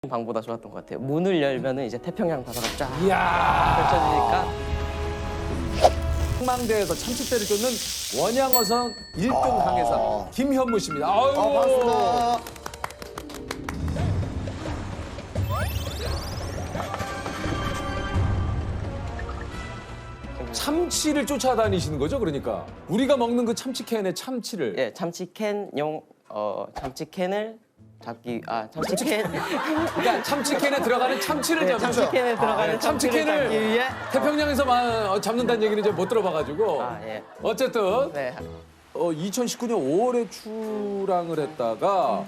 방보다 좋았던 것 같아요. 문을 열면은 이제 태평양 바다가 쫙 이야. 펼쳐지니까 망대에서 참치대를 쫓는 원양어선 1등 항해사 김현무 씨입니다. 아유. 반갑습니다. 참치를 쫓아다니시는 거죠, 그러니까? 우리가 먹는 그 참치캔의 참치를. 예, 참치캔용 참치캔을 잡기 참치캔 그러니까 참치캔에 들어가는 참치를 네, 잡는 참치캔에 들어가는 참치를 잡기 위해 태평양에서 잡는다는 얘기는 이제 못 들어봐가지고. 예. 어쨌든 네. 2019년 5월에 출항을 했다가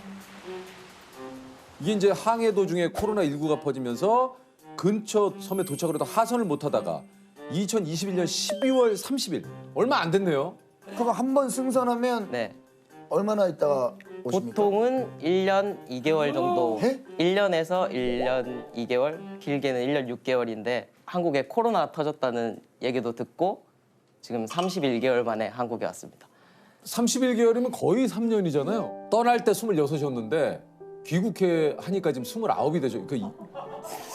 이게 이제 항해 도중에 코로나19가 퍼지면서 근처 섬에 도착을 해도 하선을 못 하다가 2021년 12월 30일 얼마 안 됐네요. 그럼 한 번 승선하면 네. 얼마나 있다가 오십니까? 보통은 1년 2개월 정도, 예? 1년에서 1년 2개월, 길게는 1년 6개월인데 한국에 코로나 터졌다는 얘기도 듣고 지금 31개월 만에 한국에 왔습니다. 31개월이면 거의 3년이잖아요. 떠날 때 26이었는데 귀국해 하니까 지금 29이 되죠. 그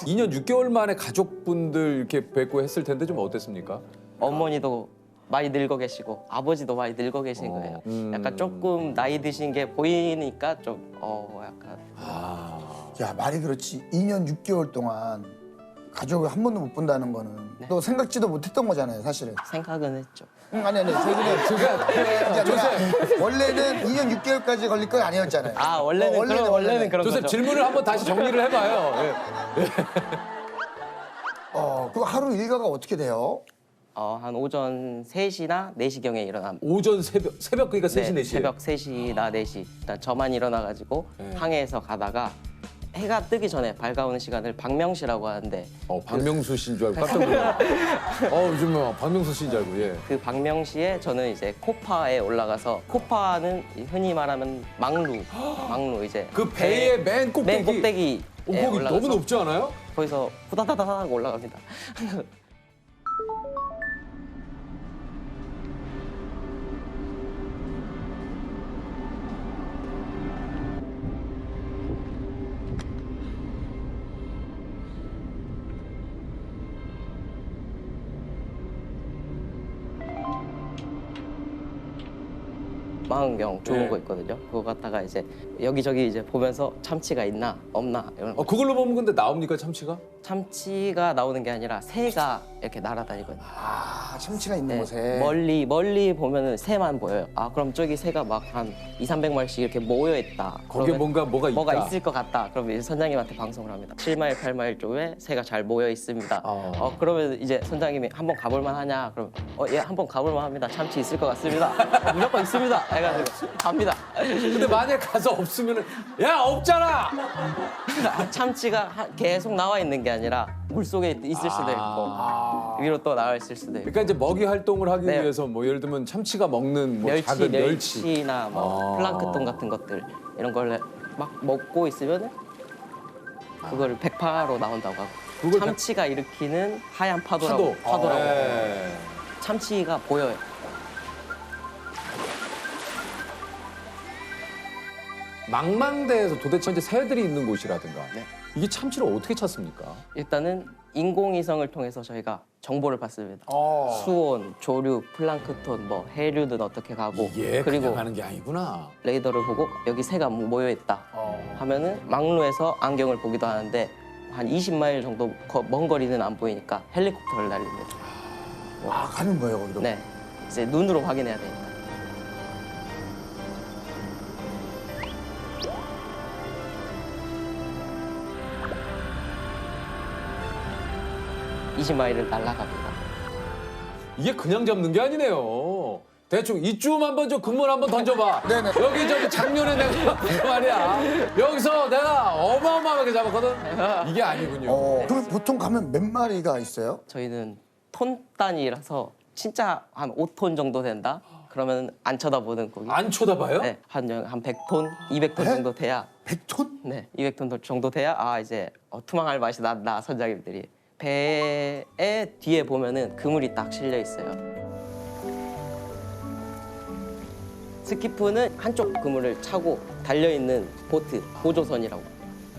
2년 6개월 만에 가족분들 이렇게 뵙고 했을 텐데 좀 어땠습니까? 어머니도 많이 늙어 계시고 아버지도 많이 늙어 계신 거예요. 약간 조금 나이 드신 게 보이니까 좀 약간 아. 야, 말이 그렇지. 2년 6개월 동안 가족을 한 번도 못 본다는 거는 또 생각지도 못했던 거잖아요, 사실은. 생각은 했죠. 아니. 저희는 원래는 2년 6개월까지 걸릴 건 아니었잖아요. 원래는 그런 조셉 거죠. 질문을 한번 다시 정리를 해봐요. 예. 그 하루 일과가 어떻게 돼요? 한 오전 3시나 4시경에 일어납니다. 오전 새벽 그러니까 3시, 4시. 새벽 3시나 4시. 일단 저만 일어나가지고 항해에서 가다가 해가 뜨기 전에 밝아오는 시간을 박명시라고 하는데 박명수 씨인 줄 알고 깜짝 놀랐어요. 요즘 박명수 씨인 줄 알고, 예. 그 박명시에 저는 이제 코파에 올라가서 코파는 흔히 말하면 망루 이제 그 배의 맨 꼭대기. 꼭대기에 거기 올라가서 너무 높지 않아요? 거기서 후다다다닥 올라갑니다. 망원경 좋은 네. 거 있거든요. 그거 갖다가 이제 여기저기 이제 보면서 참치가 있나 없나 이런 거. 그걸로 보면 근데 나옵니까, 참치가? 참치가 나오는 게 아니라 새가 이렇게 날아다니거든요. 참치가 있는 네, 곳에. 멀리 보면은 새만 보여요. 그럼 저기 새가 막 한 200~300마리씩 이렇게 모여 있다. 거기에 뭐가 있다. 뭐가 있을 것 같다. 그러면 이제 선장님한테 방송을 합니다. 7마일, 8마일 쪽에 새가 잘 모여 있습니다. 그러면 이제 선장님이 한번 가볼 만하냐? 그럼 예, 한번 가볼 만합니다. 참치 있을 것 같습니다. 무조건 있습니다. 해가지고 갑니다. 근데 만약에 가서 없으면은 야, 없잖아! 참치가 계속 나와 있는 게 아니라 물 속에 있을 수도 있고 위로 또 나와 있을 수도 있고. 그러니까 이제 먹이 활동을 하기 네. 위해서 뭐 예를 들면 참치가 먹는 뭐 멸치, 작은 멸치나 뭐 플랑크톤 같은 것들 이런 걸 막 먹고 있으면 그걸 백파로 나온다고 하고 그걸 참치가 일으키는 하얀 파도라고. 네. 참치가 보여요. 망망대에서 도대체 이제 새들이 있는 곳이라든가 네. 이게 참치를 어떻게 찾습니까? 일단은 인공위성을 통해서 저희가 정보를 받습니다. 수온, 조류, 플랑크톤, 뭐 해류든 어떻게 가고 이게 그리고 그냥 하는 게 아니구나. 레이더를 보고 여기 새가 모여 있다 하면은 망루에서 안경을 보기도 하는데 한 20마일 정도 먼 거리는 안 보이니까 헬리콥터를 날립니다. 가는 거예요, 거기도. 네, 이제 눈으로 확인해야 되니까. (20마일을) 날아갑니다. 이게 그냥 잡는 게 아니네요. 대충 이쯤 한번 저 근물 한번 던져봐. 네네. 여기 저기 작년에 내가 그 말이야. 여기서 내가 어마어마하게 잡았거든. 이게 아니군요. 그럼 보통 가면 몇 마리가 있어요? 저희는 톤 단위라서 진짜 한 5톤 정도 된다? 그러면 안 쳐다보는 고기. 안 쳐다봐요? 네, 한 100톤, 200톤 정도 돼야 100톤? 네, 200톤 정도 돼야 이제 투망할 맛이 난다, 선장님들이. 배의 뒤에 보면은 그물이 딱 실려 있어요. 스키프는 한쪽 그물을 차고 달려있는 보트, 보조선이라고.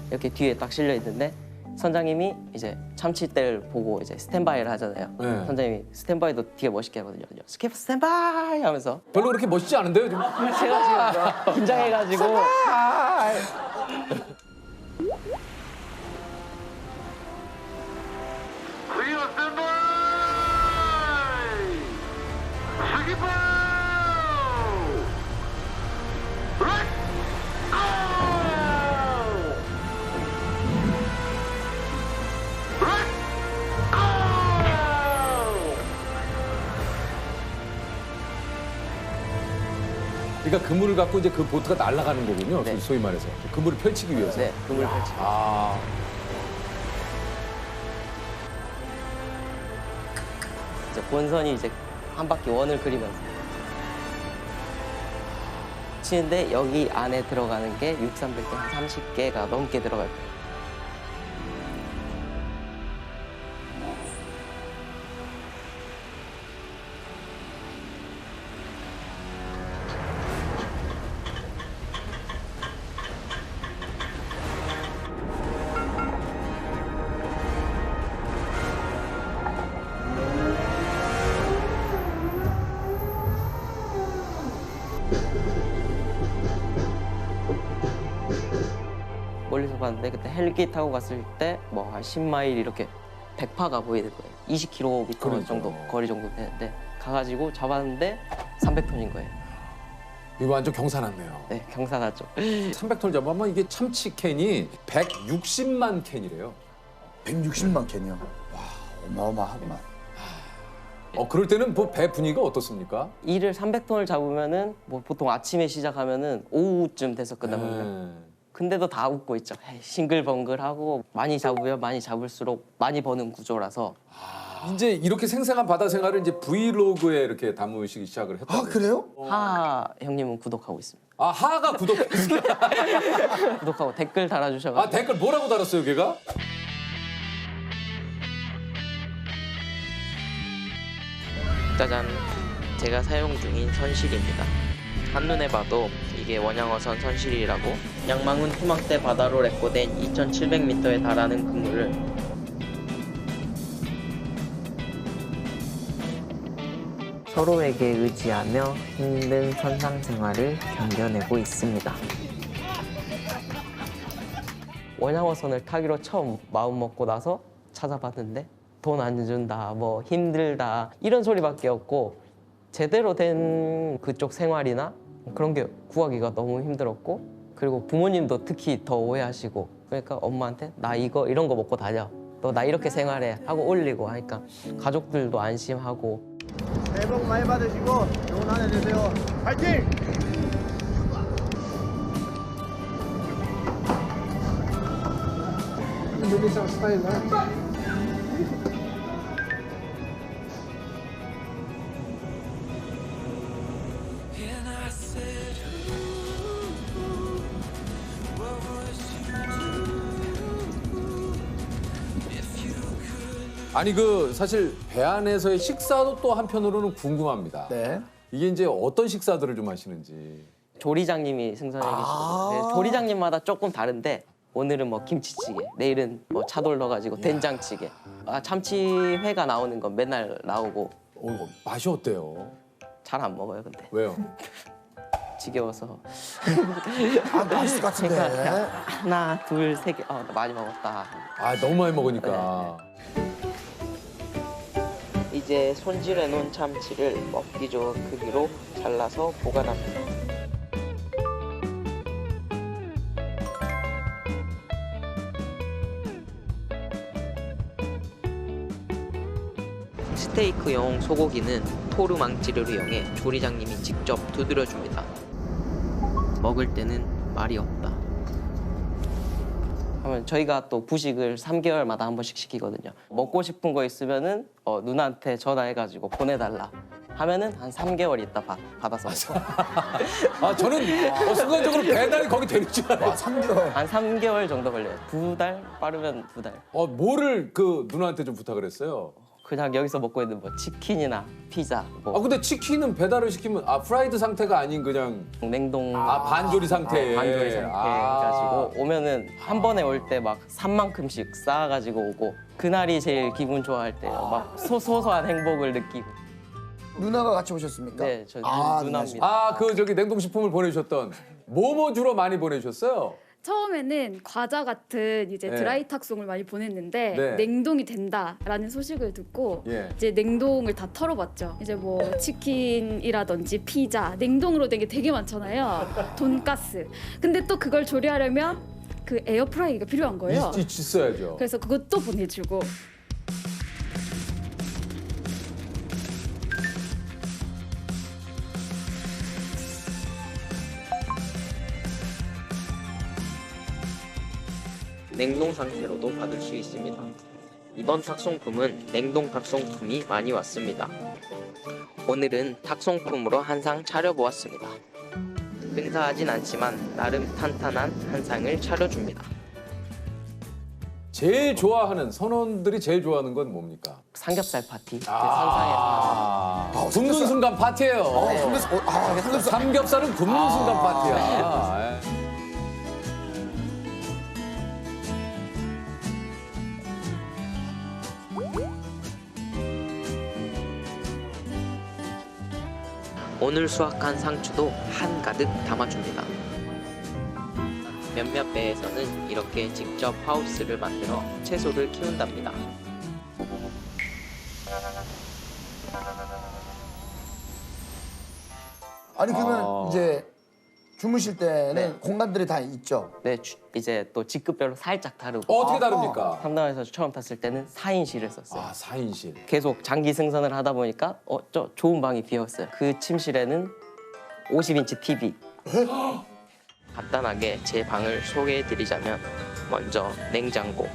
이렇게 뒤에 딱 실려 있는데 선장님이 이제 참치대를 보고 이제 스탠바이를 하잖아요. 네. 선장님이 스탠바이도 되게 멋있게 하거든요. 스킵 스탠바이 하면서 별로 그렇게 멋있지 않은데요, 좀. 제가 지금 긴장해가지고 Clear standby! Skipper! Right! Go! Right! Go! 그러니까 그물을 갖고 이제 그 보트가 날아가는 거군요. 네. 소위 말해서. 그물을 펼치기 위해서. 네, 그물 펼치. 아. 이제 본선이 이제 한 바퀴 원을 그리면서 치는데 여기 안에 들어가는 게 6300개 한 30개가 넘게 들어갈 거예요. 멀리서 봤는데 그때 헬기 타고 갔을 때 뭐 한 10마일 이렇게 100파가 보이는 거예요. 20km 그러니까요. 정도 거리 정도 되는데 가가지고 잡았는데 300톤인 거예요. 이거 완전 경사났네요. 네, 경사났죠. 300톤 잡으면 이게 참치 캔이 160만 캔이래요. 160만 캔이요. 와, 어마어마하구만. 그럴 때는 뭐 배 분위기가 어떻습니까? 일을 300톤을 잡으면은 뭐 보통 아침에 시작하면은 오후쯤 돼서 끝나거든요. 네. 근데도 다 웃고 있죠. 에이, 싱글벙글하고 많이 잡으면 많이 잡을수록 많이 버는 구조라서 이제 이렇게 생생한 바다 생활을 이제 브이로그에 이렇게 담으시기 시작을 했다. 아, 그래요? 하 형님은 구독하고 있습니다. 아, 하가 구독했어요. 구독하고 댓글 달아주셔가지고 아, 댓글 뭐라고 달았어요, 걔가? 짜잔, 제가 사용 중인 선실입니다. 한눈에 봐도 이게 원양어선 선실이라고. 양망은 토막대 바다로 레코된 2700m에 달하는 그물을 서로에게 의지하며 힘든 선상 생활을 견뎌내고 있습니다. 원양어선을 타기로 처음 마음 먹고 나서 찾아봤는데 돈 안 준다, 뭐 힘들다 이런 소리밖에 없고 제대로 된 그쪽 생활이나 그런 게 구하기가 너무 힘들었고 그리고 부모님도 특히 더 오해하시고 그러니까 엄마한테 나 이거 이런 거 먹고 다녀 너 나 이렇게 생활해 하고 올리고 하니까 가족들도 안심하고 새해 복 많이 받으시고 좋은 한 해 되세요. 파이팅! 아니 그 사실 배 안에서의 식사도 또 한편으로는 궁금합니다. 네. 이게 이제 어떤 식사들을 좀 하시는지. 조리장님이 승선해 계시거든요. 네, 조리장님마다 조금 다른데 오늘은 뭐 김치찌개, 내일은 뭐 차돌 넣어가지고 된장찌개. 참치회가 나오는 건 맨날 나오고 맛이 어때요? 잘 안 먹어요 근데 왜요? 지겨워서 아, 맛있을 것 같은데. 하나 둘 세 개 많이 먹었다. 아, 너무 많이 먹으니까. 이제 손질해 놓은 참치를 먹기 좋은 크기로 잘라서 보관합니다. 스테이크용 소고기는 토르 망치를 이용해 조리장님이 직접 두드려줍니다. 먹을 때는 말이 없다. 하면 저희가 또 부식을 3개월마다 한 번씩 시키거든요. 먹고 싶은 거 있으면은 누나한테 전화해가지고 보내달라 하면은 한 3개월 있다 받아서 먹고 아, 저는 순간적으로 배달이 거기 되는 줄 와, 알았어요. 3개월. 한 3개월 정도 걸려요. 2달 빠르면 2달. 뭐를 그 누나한테 좀 부탁을 했어요? 그냥 여기서 먹고 있는 뭐 치킨이나 피자, 아 뭐 근데 치킨은 배달을 시키면 프라이드 상태가 아닌 그냥 냉동 반조리 상태. 반조리 상태 가지고 오면은 한 번에 올 때 막 3만큼씩 쌓아가지고 오고 그날이 제일 기분 좋아할 때요. 막 소소한 행복을 느끼고. 누나가 같이 오셨습니까? 네, 저 아, 누나입니다. 그 저기 냉동식품을 보내주셨던 뭐뭐 주로 많이 보내주셨어요? 처음에는 과자 같은 이제 네. 드라이 탁송을 많이 보냈는데 네. 냉동이 된다라는 소식을 듣고 예. 이제 냉동을 다 털어봤죠. 이제 뭐 치킨이라든지 피자 냉동으로 된 게 되게 많잖아요. 돈가스. 근데 또 그걸 조리하려면 그 에어프라이기가 필요한 거예요. 있어야죠. 그래서 그것도 보내주고. 냉동 상태로도 받을 수 있습니다. 이번 탁송품은 냉동 탁송품이 많이 왔습니다. 오늘은 탁송품으로 한 상 차려보았습니다. 근사하진 않지만 나름 탄탄한 한 상을 차려줍니다. 제일 좋아하는 선원들이 제일 좋아하는 건 뭡니까? 삼겹살 파티. 상상해서 굽는 순간 파티예요. 삼겹살은 굽는 순간 파티야. 예. 오늘 수확한 상추도 한가득 담아줍니다. 몇몇 배에서는 이렇게 직접 하우스를 만들어 채소를 키운답니다. 아니 그러면 이제 주무실 때는 공간들이 다 있죠. 네, 이제 또 직급별로 살짝 다르고. 어떻게 다릅니까? 삼당에서 처음 탔을 때는 4인실을 썼어요. 4인실. 계속 장기 승선을 하다 보니까 저 좋은 방이 비었어요. 그 침실에는 50인치 TV. 간단하게 제 방을 소개해드리자면 먼저 냉장고.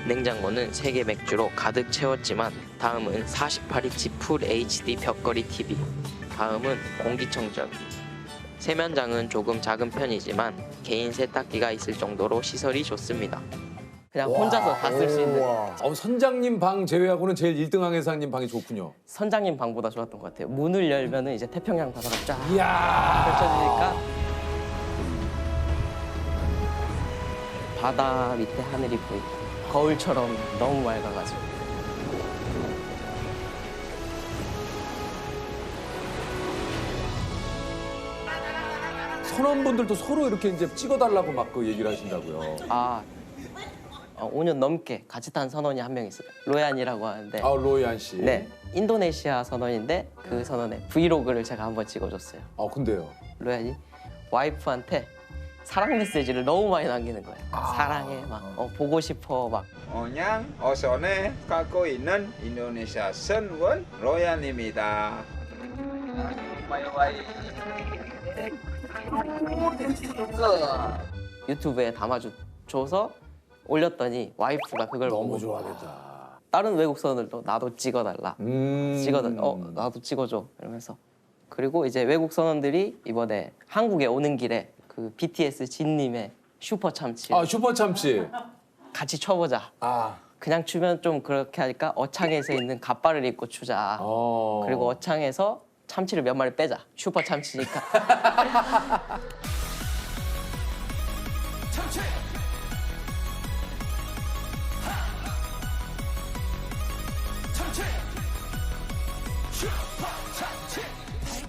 냉장고는 세계 맥주로 가득 채웠지만 다음은 48인치 풀 HD 벽걸이 TV. 다음은 공기청정기. 세면장은 조금 작은 편이지만 개인 세탁기가 있을 정도로 시설이 좋습니다. 그냥 혼자서 다 쓸 수 있는. 선장님 방 제외하고는 제일 1등 항해사님 방이 좋군요. 선장님 방보다 좋았던 것 같아요. 문을 열면은 이제 태평양 바다가 쫙 이야. 펼쳐지니까 바다 밑에 하늘이 보이고 거울처럼 너무 맑아가지고. 선원분들도 서로 이렇게 이제 찍어달라고 막 그 얘기를 하신다고요. 5년 넘게 같이 탄 선원이 한 명 있어요. 로얀이라고 하는데. 로이안 씨. 네, 인도네시아 선원인데 그 선원의 브이로그를 제가 한번 찍어줬어요. 근데요. 로얀이 와이프한테 사랑 메시지를 너무 많이 남기는 거예요. 사랑해, 막 보고 싶어, 막. Onyang Osone 갖고 있는 인도네시아 선원 로얀입니다. 유튜브에 담아줘서 올렸더니 와이프가 그걸 너무 보고 좋아하겠다. 다른 외국 선원들도 나도 찍어달라. 나도 찍어줘 이러면서. 그리고 이제 외국 선원들이 이번에 한국에 오는 길에 그 BTS 진님의 슈퍼 참치 슈퍼 참치. 같이 쳐보자. 그냥 추면 좀 그렇게 하니까 어창에서 있는 갓바를 입고 추자. 그리고 어창에서 참치를 몇 마리 빼자. 슈퍼 참치니까.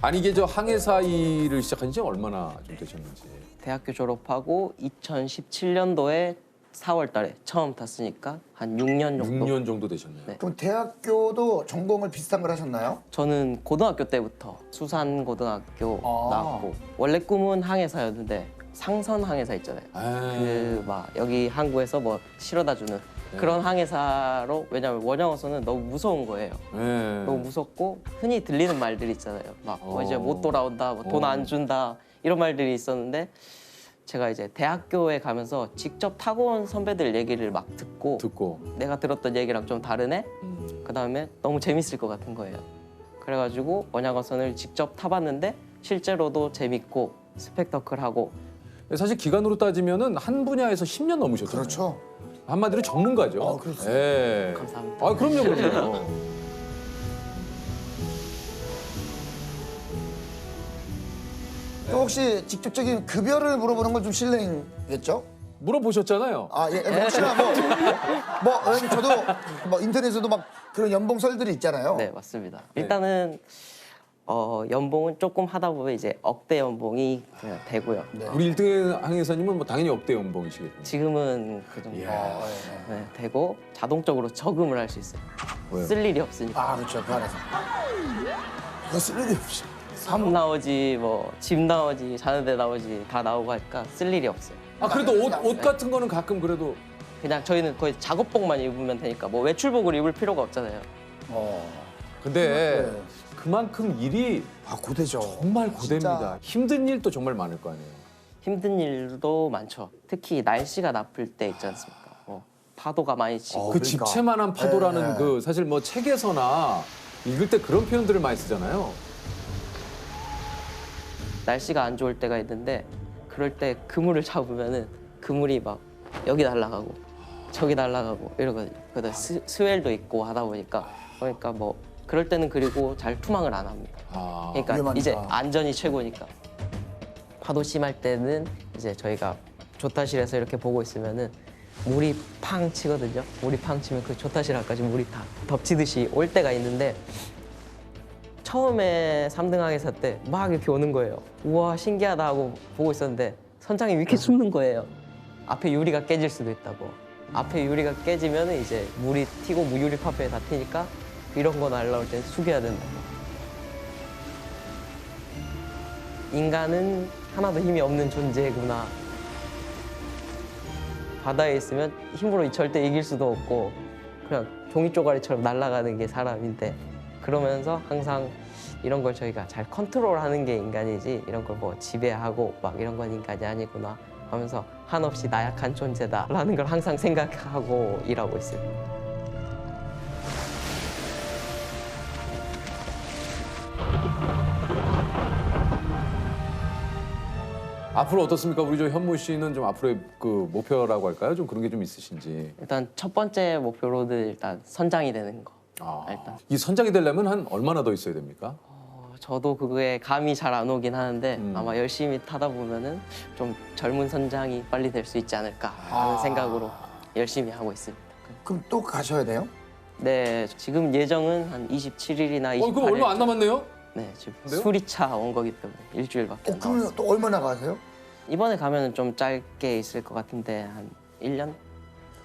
아니 이게 저 항해사 일을 시작한 지 얼마나 좀 되셨는지. 대학교 졸업하고 2017년도에 4월 달에 처음 탔으니까 한 6년 정도. 6년 정도 되셨네요. 네. 그럼 대학교도 전공을 비슷한 걸 하셨나요? 저는 고등학교 때부터 수산고등학교 나왔고 원래 꿈은 항해사였는데 상선 항해사 있잖아요. 그 막 여기 항구에서 뭐 실어다 주는 그런 항해사로. 왜냐면 원양어선은 너무 무서운 거예요. 너무 무섭고 흔히 들리는 말들이 있잖아요. 막 뭐 이제 못 돌아온다, 뭐 돈 안 준다 이런 말들이 있었는데 제가 이제 대학교에 가면서 직접 타고 온 선배들 얘기를 막 듣고 내가 들었던 얘기랑 좀 다르네? 그다음에 너무 재밌을 것 같은 거예요. 그래가지고 원양어선을 직접 타봤는데 실제로도 재밌고 스펙터클하고. 사실 기간으로 따지면은 한 분야에서 10년 넘으셨잖아요. 그렇죠. 한마디로 전문가죠. 그렇죠. 예. 감사합니다. 아, 그럼요. 또 혹시 직접적인 급여를 물어보는 건 좀 실례겠죠? 물어보셨잖아요. 아, 예, 혹시나 저도 뭐 인터넷에도 막 그런 연봉 설들이 있잖아요. 네, 맞습니다. 일단은 연봉은 조금 하다 보면 이제 억대 연봉이 그냥 되고요. 우리 1등 항해사님은 뭐 당연히 억대 연봉이시겠군요. 지금은 그 정도 네, 되고 자동적으로 저금을 할 수 있어요. 왜요? 쓸 일이 없으니까. 아, 그렇죠. 그 안에서. 그거 쓸 일이 없죠. 밥 나오지, 뭐 집 나오지, 자는 데 나오지 다 나오고 하니까 쓸 일이 없어요. 아, 그래도 옷 같은 거는 가끔 그래도 그냥 저희는 거의 작업복만 입으면 되니까 뭐 외출복을 입을 필요가 없잖아요. 근데 네. 그만큼 일이 고되죠. 정말 고됩니다. 힘든 일도 정말 많을 거 아니에요. 힘든 일도 많죠. 특히 날씨가 나쁠 때 있지 않습니까? 뭐 파도가 많이 치고 그 그러니까. 집채만한 파도라는 네. 그 사실 뭐 책에서나 읽을 때 그런 표현들을 많이 쓰잖아요. 날씨가 안 좋을 때가 있는데 그럴 때 그물을 잡으면은 그물이 막 여기 날아가고 저기 날아가고 이러거든요. 그다음 스웰도 있고 하다 보니까 그러니까 뭐 그럴 때는 그리고 잘 투망을 안 합니다. 아, 그러니까 위험하니까. 이제 안전이 최고니까. 파도 심할 때는 이제 저희가 조타실에서 이렇게 보고 있으면은 물이 팡 치거든요. 물이 팡 치면 그 조타실 앞까지 물이 다 덮치듯이 올 때가 있는데 처음에 3등 항해사 때 막 이렇게 오는 거예요. 우와 신기하다 하고 보고 있었는데 선장이 이렇게 숨는 거예요. 앞에 유리가 깨질 수도 있다고. 앞에 유리가 깨지면 이제 물이 튀고 유리 파편이 다 튀니까 이런 거 날라올 땐 숙여야 된다고. 인간은 하나도 힘이 없는 존재구나. 바다에 있으면 힘으로 절대 이길 수도 없고 그냥 종이 쪼가리처럼 날아가는 게 사람인데 그러면서 항상 이런 걸 저희가 잘 컨트롤하는 게 인간이지 이런 걸 뭐 지배하고 막 이런 건 인간이 아니구나 하면서 한없이 나약한 존재다라는 걸 항상 생각하고 일하고 있어요. 앞으로 어떻습니까? 우리 저 현무 씨는 좀 앞으로의 그 목표라고 할까요? 좀 그런 게 좀 있으신지. 일단 첫 번째 목표로는 일단 선장이 되는 거. 일단 이 선장이 되려면 한 얼마나 더 있어야 됩니까? 저도 그거에 감이 잘 안 오긴 하는데 아마 열심히 타다 보면은 좀 젊은 선장이 빨리 될 수 있지 않을까 하는 생각으로 열심히 하고 있습니다. 그럼 또 가셔야 돼요? 네, 지금 예정은 한 27일이나 28일. 그럼 얼마 안 남았네요? 네, 지금 그래요? 수리차 온 거기 때문에 일주일밖에 안 남았어요. 그러면 또 얼마나 가세요? 이번에 가면은 좀 짧게 있을 것 같은데 한 1년?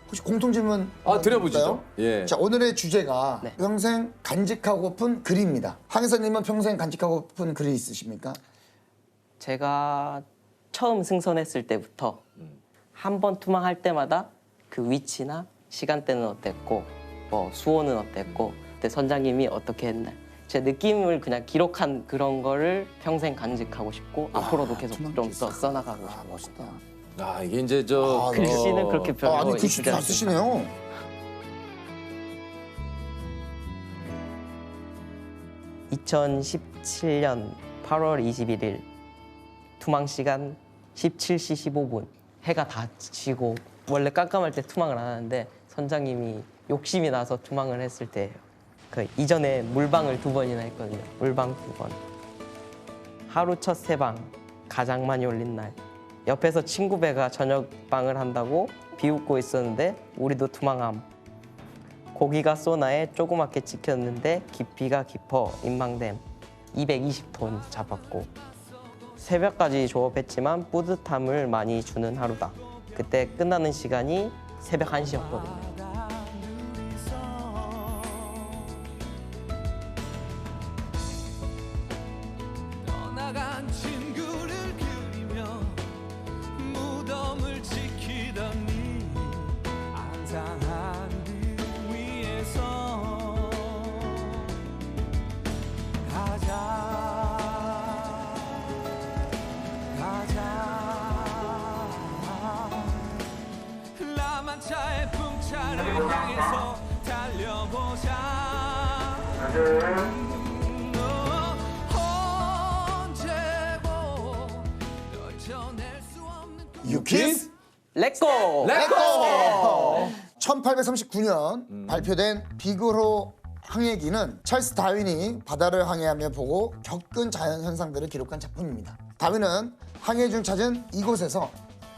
혹시 공통질문 드려보시죠. 있을까요? 예. 자, 오늘의 주제가 네. 평생 간직하고픈 글입니다. 항해사님은 평생 간직하고픈 글이 있으십니까? 제가 처음 승선했을 때부터 한 번 투망할 때마다 그 위치나 시간대는 어땠고 뭐 수온은 어땠고 그때 선장님이 어떻게 했나 제 느낌을 그냥 기록한 그런 거를 평생 간직하고 싶고 앞으로도 계속 좀 더 써나가고 싶어요. 멋있다. 아, 이게 이제 저 글씨는 그렇게 별로 아니 글씨 이쁘지 잘 않습니다. 쓰시네요. (2017년 8월 21일) 투망 시간 17시 15분 해가 다 지고 원래 깜깜할 때 투망을 안 하는데 선장님이 욕심이 나서 투망을 했을 때예요. 그 이전에 물방을 2번이나 했거든요. 물방 2번. 하루 첫 세방 가장 많이 올린 날. 옆에서 친구 배가 저녁방을 한다고 비웃고 있었는데 우리도 투망함. 고기가 소나에 조그맣게 찍혔는데 깊이가 깊어 인망댐 220톤 잡았고 새벽까지 조업했지만 뿌듯함을 많이 주는 하루다. 그때 끝나는 시간이 새벽 1시였거든요. 떠나간 친구를 그리며 무덤을 지키더니 안상한 그 위에서 가자 라만차의 풍차를 향해서 달려보자 언제고 널 전할 수 없는 유키스 렛고! 렛고! 1839년 발표된 비그로 항해기는 찰스 다윈이 바다를 항해하며 보고 겪은 자연 현상들을 기록한 작품입니다. 다윈은 항해 중 찾은 이곳에서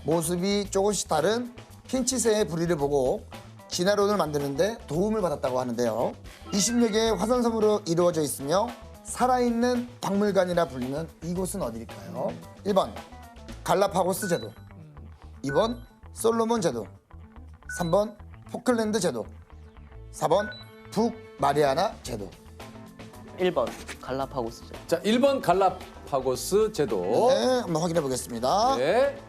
모습이 조금씩 다른 핀치새의 부리를 보고 진화론을 만드는데 도움을 받았다고 하는데요. 20여 개의 화산섬으로 이루어져 있으며 살아있는 박물관이라 불리는 이곳은 어디일까요? 1번 갈라파고스 제도, 2번 솔로몬 제도, 3번 포클랜드 제도, 4번 북마리아나 제도. 1번 갈라파고스죠. 자, 1번 갈라파고스 제도. 네, 한번 확인해 보겠습니다. 네.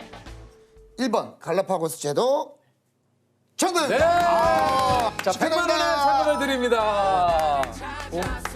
1번 갈라파고스 제도 정답! 네. 자, 100만 원의 상금을 드립니다. 찾아서